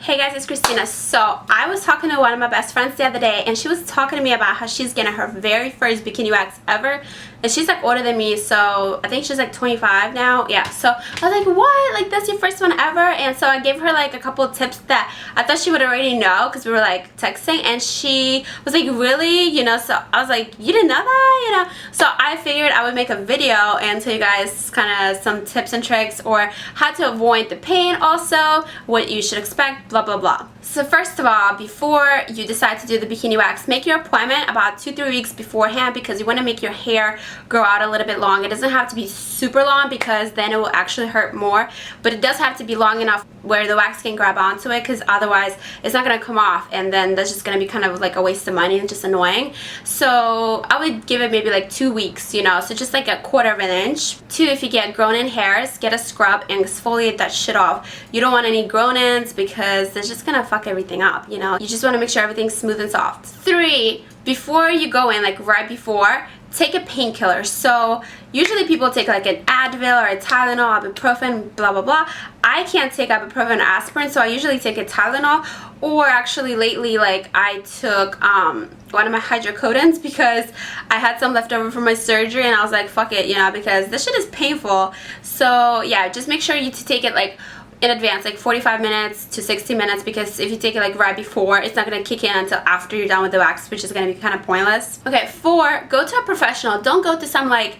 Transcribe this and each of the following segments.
Hey guys, it's Kristina. So I was talking to one of my best friends the other day and she was talking to me about how she's getting her very first bikini wax ever, and she's like older than me, so I think she's like 25 now. Yeah, so I was like, what? Like, that's your first one ever? And so I gave her like a couple of tips that I thought she would already know because we were like texting, and she was like, really? You know, so I was like, you didn't know that? You know, so I figured I would make a video and tell you guys kind of some tips and tricks, or how to avoid the pain, also what you should expect, blah blah blah. So first of all, before you decide to do the bikini wax, make your appointment about 2-3 weeks beforehand, because you want to make your hair grow out a little bit long. It doesn't have to be super long because then it will actually hurt more, but it does have to be long enough where the wax can grab onto it, because otherwise it's not going to come off, and then that's just going to be kind of like a waste of money and just annoying. So I would give it maybe like 2 weeks, you know, so just like a 1/4 of an inch. 2, if you get grown-in hairs, get a scrub and exfoliate that shit off. You don't want any grown-ins because they're just going to fuck everything up, you know. You just want to make sure everything's smooth and soft. 3, before you go in, like right before, take a painkiller. So usually people take like an Advil or a Tylenol, ibuprofen, blah blah blah. I can't take ibuprofen or aspirin, so I usually take a Tylenol, or actually lately like I took one of my hydrocodons because I had some left over from my surgery, and I was like, fuck it, you know, because this shit is painful. So yeah, just make sure you take it like in advance, like 45 minutes to 60 minutes, because if you take it like right before, it's not going to kick in until after you're done with the wax, which is going to be kind of pointless. Okay, 4, go to a professional. Don't go to some like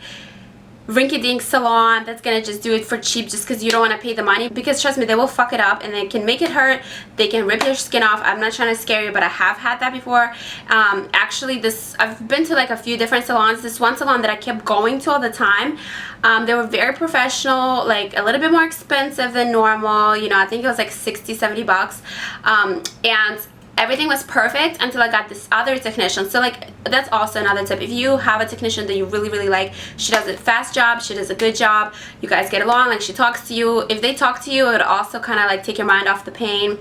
rinky-dink salon that's gonna just do it for cheap just because you don't want to pay the money, because trust me, they will fuck it up and they can make it hurt. They can rip your skin off. I'm not trying to scare you, but I have had that before. Actually, I've been to like a few different salons. This one salon that I kept going to all the time, they were very professional, like a little bit more expensive than normal, you know. I think it was like 60-70 bucks, and everything was perfect until I got this other technician. So like, that's also another tip. If you have a technician that you really like, she does a fast job, she does a good job, you guys get along, like she talks to you. If they talk to you, it would also kind of like take your mind off the pain.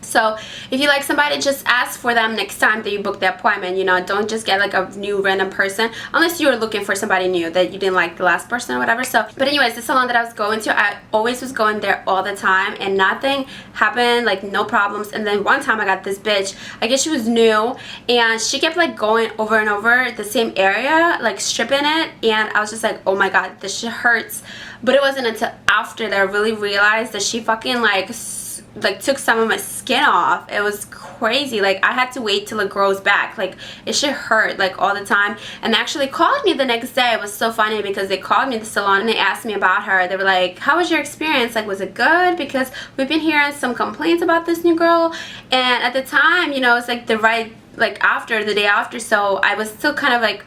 So if you like somebody, just ask for them next time that you book the appointment, you know. Don't just get like a new random person, unless you're looking for somebody new that you didn't like the last person or whatever. So, but anyways, the salon that I was going to, I always was going there all the time and nothing happened, like no problems. And then one time I got this bitch, I guess she was new, and she kept like going over and over the same area, like stripping it, and I was just like, oh my god, this shit hurts. But it wasn't until after that I really realized that she fucking like took some of my skin off. It was crazy. Like, I had to wait till it grows back. Like, it should hurt like all the time. And they actually called me the next day. It was so funny because they called me at the salon and they asked me about her. They were like, how was your experience? Like, was it good? Because we've been hearing some complaints about this new girl. And at the time, you know, it's like the day after, so I was still kind of like,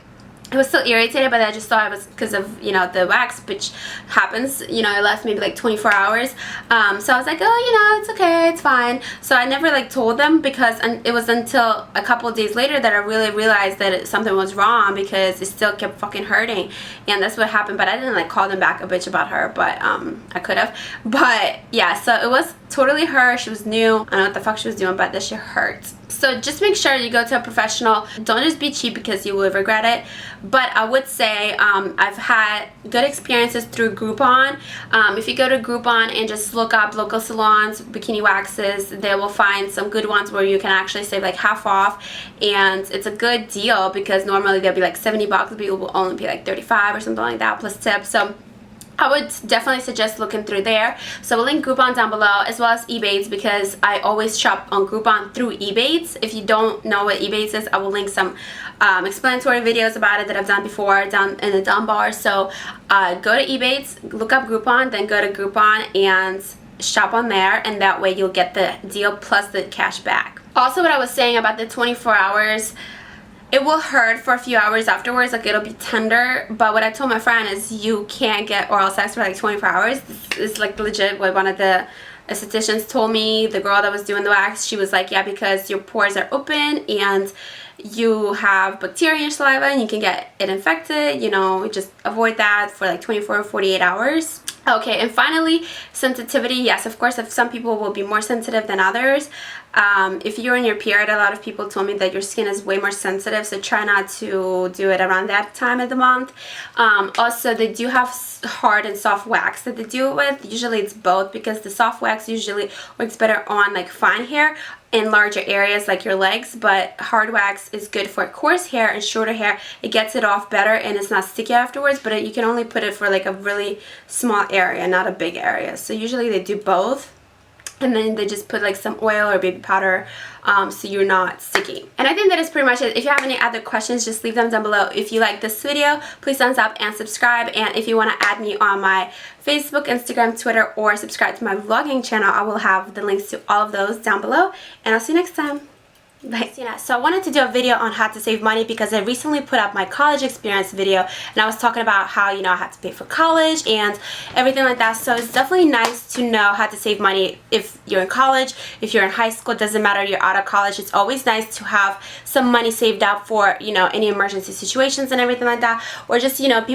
I was still irritated, but I just thought it was because of, you know, the wax, which happens, you know. I left maybe like 24 hours. So I was like, oh, you know, it's okay, it's fine. So I never like told them, because it was until a couple of days later that I really realized that something was wrong, because it still kept fucking hurting. And that's what happened. But I didn't like call them back a bitch about her, but I could have. But yeah, so it was totally her. She was new. I don't know what the fuck she was doing, but that shit hurt. So just make sure you go to a professional. Don't just be cheap, because you will regret it. But I would say I've had good experiences through Groupon. If you go to Groupon and just look up local salons, bikini waxes, they will find some good ones where you can actually save like half off. And it's a good deal, because normally they'll be like 70 bucks, but you will only pay like 35 or something like that plus tips. So I would definitely suggest looking through there. So we'll link Groupon down below, as well as Ebates, because I always shop on Groupon through Ebates. If you don't know what Ebates is, I will link some explanatory videos about it that I've done before down in the down bar. So go to Ebates, look up Groupon, then go to Groupon and shop on there, and that way you'll get the deal plus the cash back. Also, what I was saying about the 24 hours, it will hurt for a few hours afterwards, like it'll be tender. But what I told my friend is you can't get oral sex for like 24 hours. This is like legit what one of the estheticians told me. The girl that was doing the wax, she was like, yeah, because your pores are open and you have bacteria in your saliva and you can get it infected, you know. Just avoid that for like 24 or 48 hours. Okay, and finally, sensitivity. Yes, of course, if some people will be more sensitive than others. If you're in your period, a lot of people told me that your skin is way more sensitive, so try not to do it around that time of the month. Also, they do have hard and soft wax that they do it with. Usually it's both, because the soft wax usually works better on like fine hair in larger areas like your legs, but hard wax is good for coarse hair and shorter hair. It gets it off better and it's not sticky afterwards, but you can only put it for like a really small area, not a big area. So usually they do both. And then they just put like some oil or baby powder so you're not sticky. And I think that is pretty much it. If you have any other questions, just leave them down below. If you like this video, please thumbs up and subscribe. And if you want to add me on my Facebook, Instagram, Twitter, or subscribe to my vlogging channel, I will have the links to all of those down below. And I'll see you next time. Bye. So I wanted to do a video on how to save money because I recently put up my college experience video, and I was talking about how, you know, I had to pay for college and everything like that. So it's definitely nice to know how to save money if you're in college, if you're in high school. It doesn't matter, you're out of college. It's always nice to have some money saved up for, you know, any emergency situations and everything like that, or just, you know, people